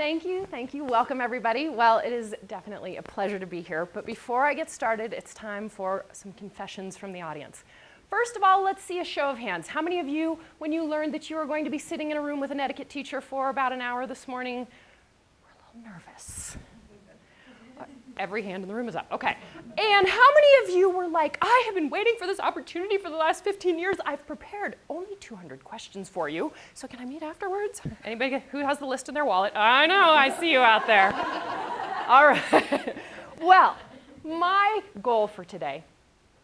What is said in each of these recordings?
Thank you. Welcome, everybody. Well, it is definitely a pleasure to be here. But before I get started, it's time for some confessions from the audience. First of all, let's see a show of hands. How many of you, when you learned that you were going to be sitting in a room with an etiquette teacher for about an hour this morning, were a little nervous? Every hand in the room is up. Okay. And how many of you were like, I have been waiting for this opportunity for the last 15 years. I've prepared only 200 questions for you. So can I meet afterwards? Anybody who has the list in their wallet? I know, I see you out there. All right. Well, my goal for today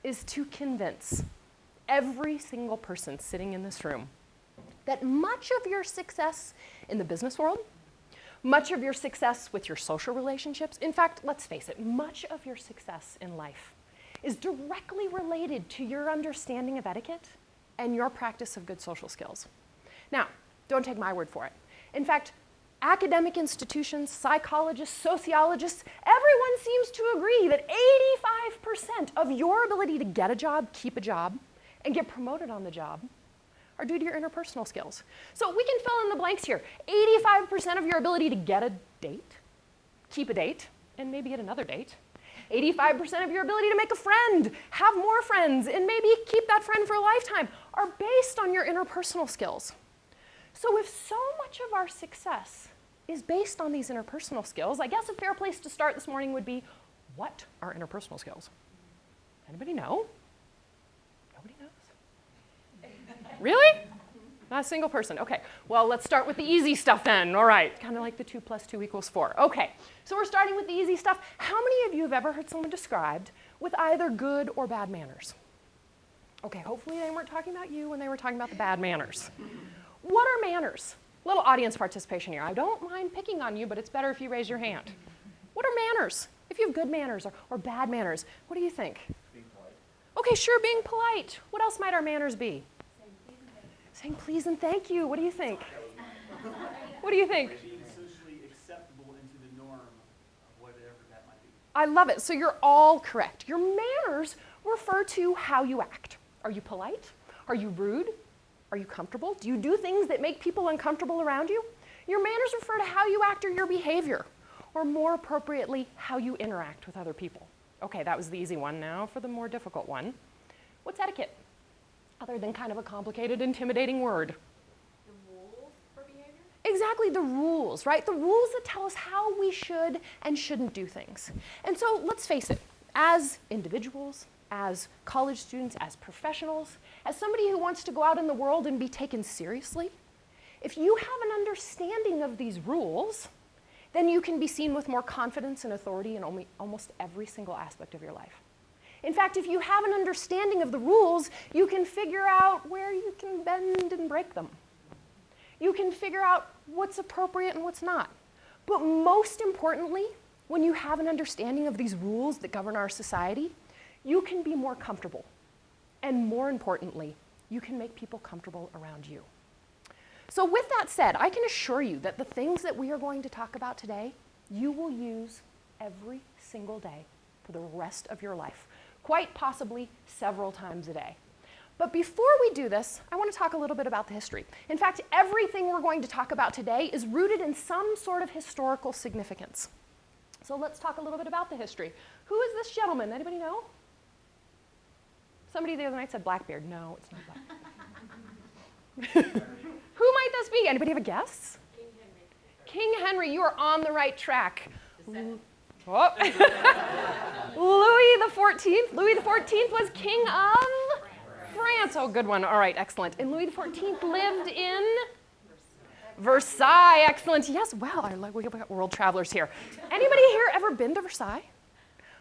is to convince every single person sitting in this room that much of your success in the business world, much of your success with your social relationships, in fact, let's face it, much of your success in life is directly related to your understanding of etiquette and your practice of good social skills. Now, don't take my word for it. In fact, academic institutions, psychologists, sociologists, everyone seems to agree that 85% of your ability to get a job, keep a job, and get promoted on the job are due to your interpersonal skills. So we can fill in the blanks here. 85% of your ability to get a date, keep a date, and maybe get another date. 85% of your ability to make a friend, have more friends, and maybe keep that friend for a lifetime are based on your interpersonal skills. So if so much of our success is based on these interpersonal skills, I guess a fair place to start this morning would be, what are interpersonal skills? Anybody know? Nobody knows? Really? Not a single person. Okay, well, let's start with the easy stuff then. All right, kind of like the 2 + 2 = 4. Okay, so we're starting with the easy stuff. How many of you have ever heard someone described with either good or bad manners? Okay, hopefully they weren't talking about you when they were talking about the bad manners. What are manners? Little audience participation here. I don't mind picking on you, but it's better if you raise your hand. What are manners? If you have good manners or bad manners, what do you think? Being polite. Okay, sure, being polite. What else might our manners be? Saying please and thank you. What do you think? What do you think? Being socially acceptable into the norm of whatever that might be. I love it. So you're all correct. Your manners refer to how you act. Are you polite? Are you rude? Are you comfortable? Do you do things that make people uncomfortable around you? Your manners refer to how you act or your behavior, or more appropriately, how you interact with other people. Okay, that was the easy one. Now for the more difficult one. What's etiquette? Other than kind of a complicated, intimidating word. The rules for behavior? Exactly, the rules, right? The rules that tell us how we should and shouldn't do things. And so let's face it, as individuals, as college students, as professionals, as somebody who wants to go out in the world and be taken seriously, if you have an understanding of these rules, then you can be seen with more confidence and authority in almost every single aspect of your life. In fact, if you have an understanding of the rules, you can figure out where you can bend and break them. You can figure out what's appropriate and what's not. But most importantly, when you have an understanding of these rules that govern our society, you can be more comfortable. And more importantly, you can make people comfortable around you. So with that said, I can assure you that the things that we are going to talk about today, you will use every single day for the rest of your life. Quite possibly several times a day. But before we do this, I want to talk a little bit about the history. In fact, everything we're going to talk about today is rooted in some sort of historical significance. So let's talk a little bit about the history. Who is this gentleman? Anybody know? Somebody the other night said Blackbeard. No, it's not Blackbeard. Who might this be? Anybody have a guess? King Henry. King Henry, you are on the right track. Oh. Louis XIV. Louis XIV was king of France. Oh, good one. All right, excellent. And Louis XIV lived in Versailles. Excellent. Yes, well, we got world travelers here. Anybody here ever been to Versailles?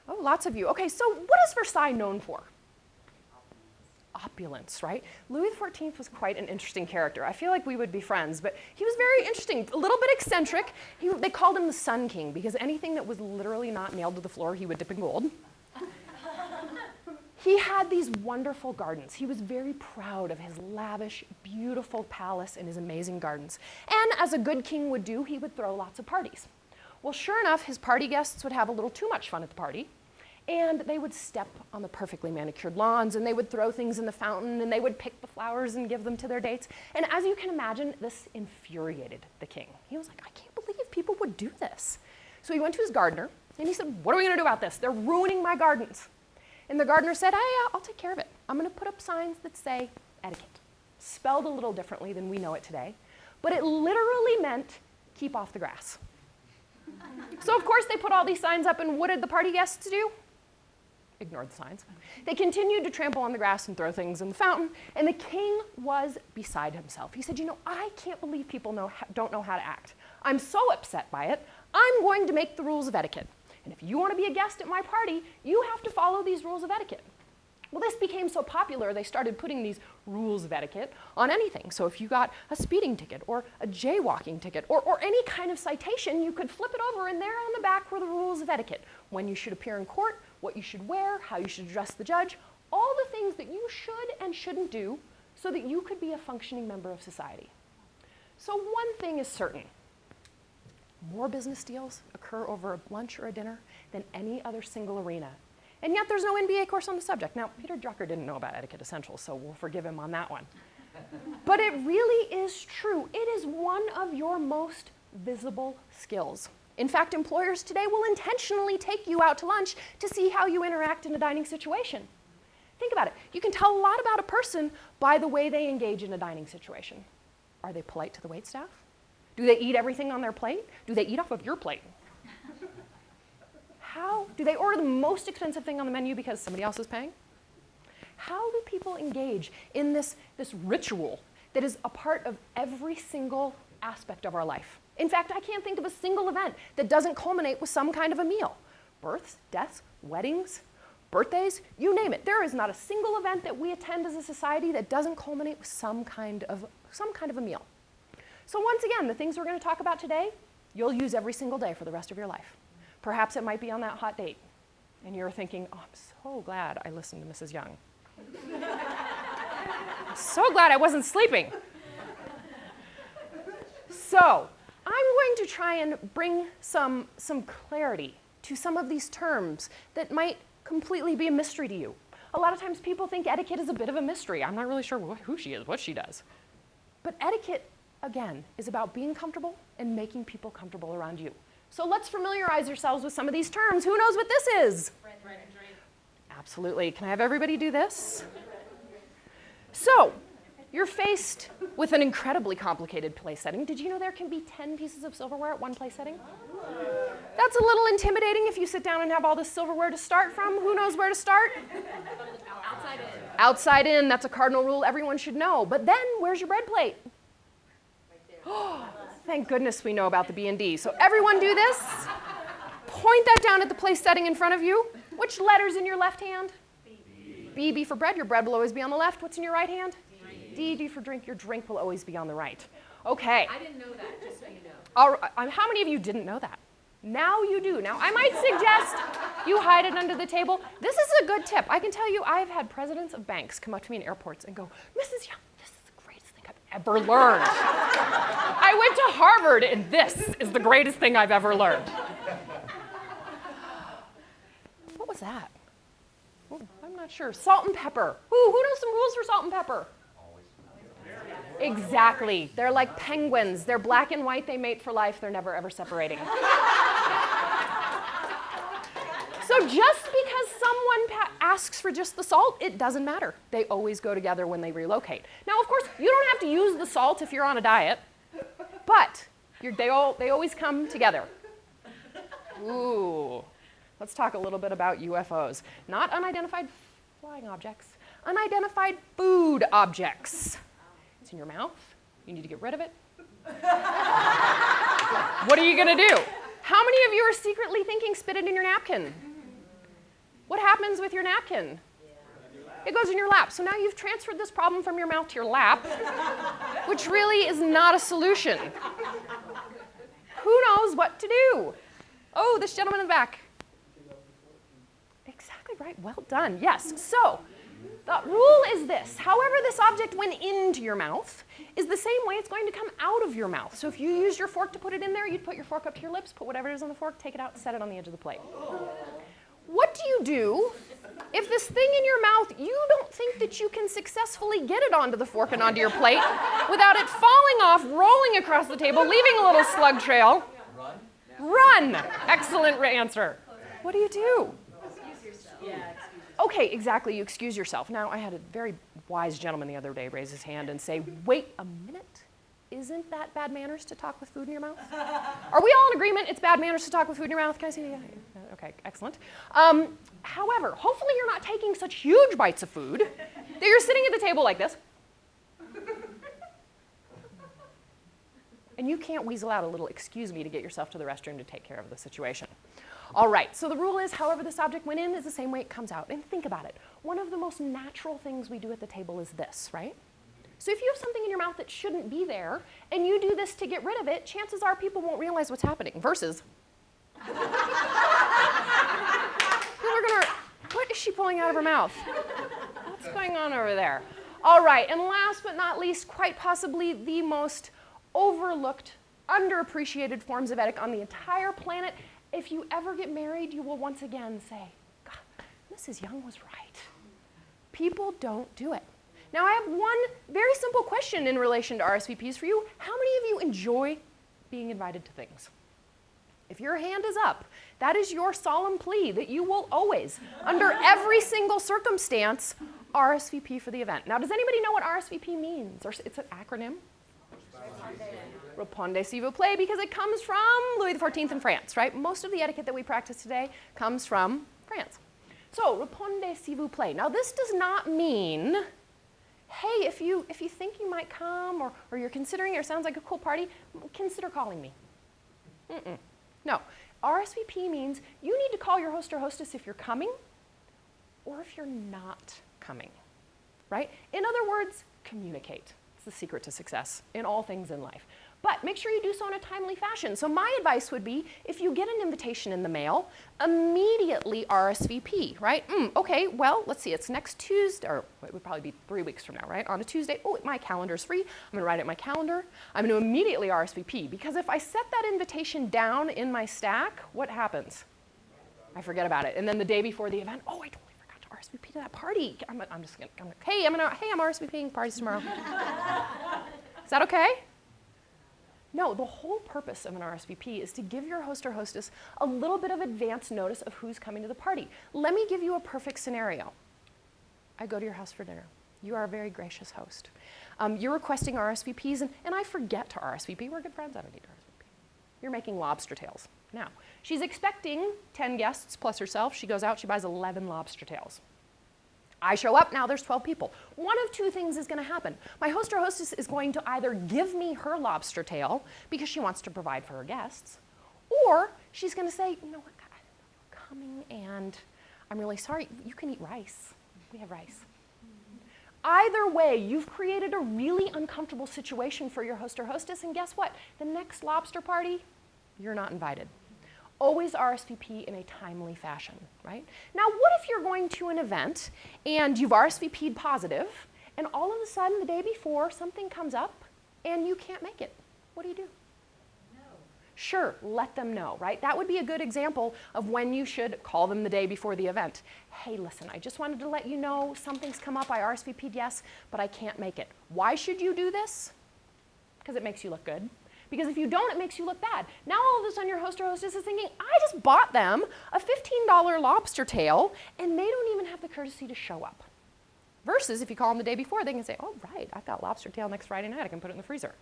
Oh, lots of you. Okay, so what is Versailles known for? Opulence, right? Louis XIV was quite an interesting character. I feel like we would be friends, but he was very interesting, a little bit eccentric. They called him the Sun King because anything that was literally not nailed to the floor, he would dip in gold. He had these wonderful gardens. He was very proud of his lavish, beautiful palace and his amazing gardens. And as a good king would do, he would throw lots of parties. Well, sure enough, his party guests would have a little too much fun at the party. And they would step on the perfectly manicured lawns, and they would throw things in the fountain, and they would pick the flowers and give them to their dates. And as you can imagine, this infuriated the king. He was like, I can't believe people would do this? So he went to his gardener, and he said, what are we going to do about this? They're ruining my gardens. And the gardener said, I'll take care of it. I'm going to put up signs that say etiquette, spelled a little differently than we know it today. But it literally meant keep off the grass. So of course they put all these signs up, and what did the party guests do? Ignored the signs. They continued to trample on the grass and throw things in the fountain, and the king was beside himself. He said, I can't believe people don't know how to act. I'm so upset by it. I'm going to make the rules of etiquette. And if you want to be a guest at my party, you have to follow these rules of etiquette. Well, this became so popular, they started putting these rules of etiquette on anything. So if you got a speeding ticket or a jaywalking ticket or any kind of citation, you could flip it over, and there on the back were the rules of etiquette. When you should appear in court, what you should wear, how you should address the judge, all the things that you should and shouldn't do so that you could be a functioning member of society. So one thing is certain. More business deals occur over a lunch or a dinner than any other single arena. And yet there's no MBA course on the subject. Now, Peter Drucker didn't know about etiquette essentials, so we'll forgive him on that one. But it really is true. It is one of your most visible skills. In fact, employers today will intentionally take you out to lunch to see how you interact in a dining situation. Think about it. You can tell a lot about a person by the way they engage in a dining situation. Are they polite to the waitstaff? Do they eat everything on their plate? Do they eat off of your plate? How do they order the most expensive thing on the menu because somebody else is paying? How do people engage in this ritual that is a part of every single aspect of our life? In fact, I can't think of a single event that doesn't culminate with some kind of a meal. Births, deaths, weddings, birthdays, you name it. There is not a single event that we attend as a society that doesn't culminate with some kind of a meal. So once again, the things we're going to talk about today, you'll use every single day for the rest of your life. Perhaps it might be on that hot date, and you're thinking, I'm so glad I listened to Mrs. Young. I'm so glad I wasn't sleeping. So I'm going to try and bring some clarity to some of these terms that might completely be a mystery to you. A lot of times people think etiquette is a bit of a mystery. I'm not really sure who she is, what she does. But etiquette, again, is about being comfortable and making people comfortable around you. So let's familiarize yourselves with some of these terms. Who knows what this is? Bread and drink. Absolutely. Can I have everybody do this? So you're faced with an incredibly complicated place setting. Did you know there can be 10 pieces of silverware at one place setting? That's a little intimidating if you sit down and have all this silverware to start from. Who knows where to start? Outside in. Outside in. That's a cardinal rule everyone should know. But then, where's your bread plate? Right there. Thank goodness we know about the B&D. So everyone do this. Point that down at the place setting in front of you. Which letter's in your left hand? B. B for bread. Your bread will always be on the left. What's in your right hand? D. D for drink. Your drink will always be on the right. Okay. I didn't know that, just so you know. All right. How many of you didn't know that? Now you do. Now I might suggest you hide it under the table. This is a good tip. I can tell you I've had presidents of banks come up to me in airports and go, Mrs. Young, this is the greatest thing I've ever learned. I went to Harvard and this is the greatest thing I've ever learned. What was that? Ooh, I'm not sure. Salt and pepper. Ooh, who knows some rules for salt and pepper? Exactly. They're like penguins. They're black and white. They mate for life. They're never, ever separating. So just because someone asks for just the salt, it doesn't matter. They always go together when they relocate. Now, of course, you don't have to use the salt if you're on a diet, but they always come together. Ooh. Let's talk a little bit about UFOs. Not unidentified flying objects, unidentified food objects. It's in your mouth. You need to get rid of it. What are you going to do? How many of you are secretly thinking spit it in your napkin? What happens with your napkin? It goes in your lap. So now you've transferred this problem from your mouth to your lap, which really is not a solution. Who knows what to do? Oh, this gentleman in the back. Exactly right. Well done. Yes. So the rule is this. However this object went into your mouth is the same way it's going to come out of your mouth. So if you used your fork to put it in there, you'd put your fork up to your lips, put whatever it is on the fork, take it out, set it on the edge of the plate. What do you do if this thing in your mouth, you don't think that you can successfully get it onto the fork and onto your plate without it falling off, rolling across the table, leaving a little slug trail? Run. Run. Excellent answer. What do you do? Excuse yourself. Yeah, excuse yourself. Okay, exactly, you excuse yourself. Now, I had a very wise gentleman the other day raise his hand and say, wait a minute, isn't that bad manners to talk with food in your mouth? Are we all in agreement it's bad manners to talk with food in your mouth? Can I see you? Okay, excellent. However, hopefully you're not taking such huge bites of food that you're sitting at the table like this. And you can't weasel out a little excuse me to get yourself to the restroom to take care of the situation. All right, so the rule is however this object went in is the same way it comes out. And think about it. One of the most natural things we do at the table is this, right? So if you have something in your mouth that shouldn't be there, and you do this to get rid of it, chances are people won't realize what's happening, versus people are gonna, what is she pulling out of her mouth? What's going on over there? All right, and last but not least, quite possibly the most overlooked, underappreciated forms of etiquette on the entire planet. If you ever get married, you will once again say, God, Mrs. Young was right. People don't do it. Now, I have one very simple question in relation to RSVPs for you. How many of you enjoy being invited to things? If your hand is up, that is your solemn plea that you will always, under every single circumstance, RSVP for the event. Now, does anybody know what RSVP means? Or it's an acronym? Répondez s'il vous plaît, because it comes from Louis XIV in France, right? Most of the etiquette that we practice today comes from France. So, répondez s'il vous plaît. Now, this does not mean, hey, if you think you might come or you're considering it or sounds like a cool party, consider calling me. No. RSVP means you need to call your host or hostess if you're coming or if you're not coming, right? In other words, communicate. It's the secret to success in all things in life. But make sure you do so in a timely fashion. So my advice would be, if you get an invitation in the mail, immediately RSVP, right? Okay, well, let's see, it's next Tuesday, or it would probably be 3 weeks from now, right? On a Tuesday, oh, my calendar's free. I'm gonna write it in my calendar. I'm gonna immediately RSVP, because if I set that invitation down in my stack, what happens? I forget about it. And then the day before the event, oh, I totally forgot to RSVP to that party. I'm RSVPing parties tomorrow. Is that okay? No, the whole purpose of an RSVP is to give your host or hostess a little bit of advance notice of who's coming to the party. Let me give you a perfect scenario. I go to your house for dinner. You are a very gracious host. You're requesting RSVPs, and I forget to RSVP. We're good friends, I don't need to RSVP. You're making lobster tails. Now, she's expecting 10 guests plus herself. She goes out, she buys 11 lobster tails. I show up, now there's 12 people. One of two things is gonna happen. My host or hostess is going to either give me her lobster tail because she wants to provide for her guests, or she's gonna say, you know what, God, I didn't know you were coming and I'm really sorry, you can eat rice. We have rice. Either way, you've created a really uncomfortable situation for your host or hostess, and guess what? The next lobster party, you're not invited. Always RSVP in a timely fashion, right? Now, what if you're going to an event and you've RSVP'd positive, and all of a sudden, the day before, something comes up and you can't make it? What do you do? No. Sure, let them know, right? That would be a good example of when you should call them the day before the event. Hey, listen, I just wanted to let you know something's come up. I RSVP'd yes, but I can't make it. Why should you do this? Because it makes you look good. Because if you don't, it makes you look bad. Now all of a sudden your host or hostess is thinking, I just bought them a $15 lobster tail, and they don't even have the courtesy to show up. Versus if you call them the day before, they can say, oh, right, I've got lobster tail next Friday night. I can put it in the freezer.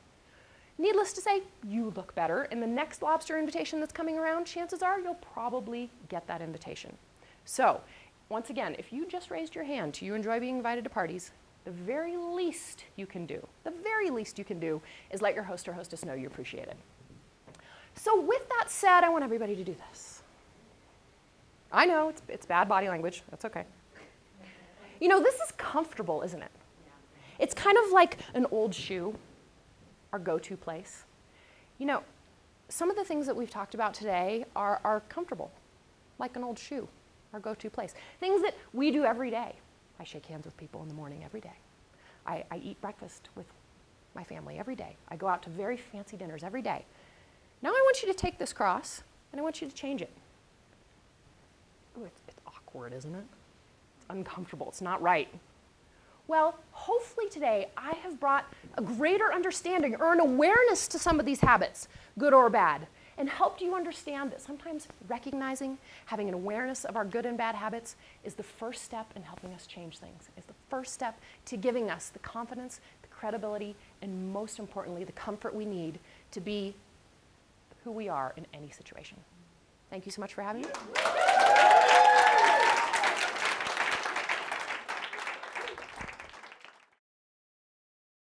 Needless to say, you look better, and the next lobster invitation that's coming around, chances are you'll probably get that invitation. So, once again, if you just raised your hand, do you enjoy being invited to parties? The very least you can do is let your host or hostess know you appreciate it. So with that said, I want everybody to do this. I know, it's bad body language, that's okay. You know, this is comfortable, isn't it? It's kind of like an old shoe, our go-to place. You know, some of the things that we've talked about today are comfortable, like an old shoe, our go-to place. Things that we do every day. I shake hands with people in the morning every day. I eat breakfast with my family every day. I go out to very fancy dinners every day. Now I want you to take this cross and I want you to change it. Ooh, it's awkward, isn't it? It's uncomfortable, it's not right. Well, hopefully today I have brought a greater understanding or an awareness to some of these habits, good or bad. and helped you understand that sometimes recognizing, having an awareness of our good and bad habits is the first step in helping us change things, is the first step to giving us the confidence, the credibility, and most importantly, the comfort we need to be who we are in any situation. Thank you so much for having me.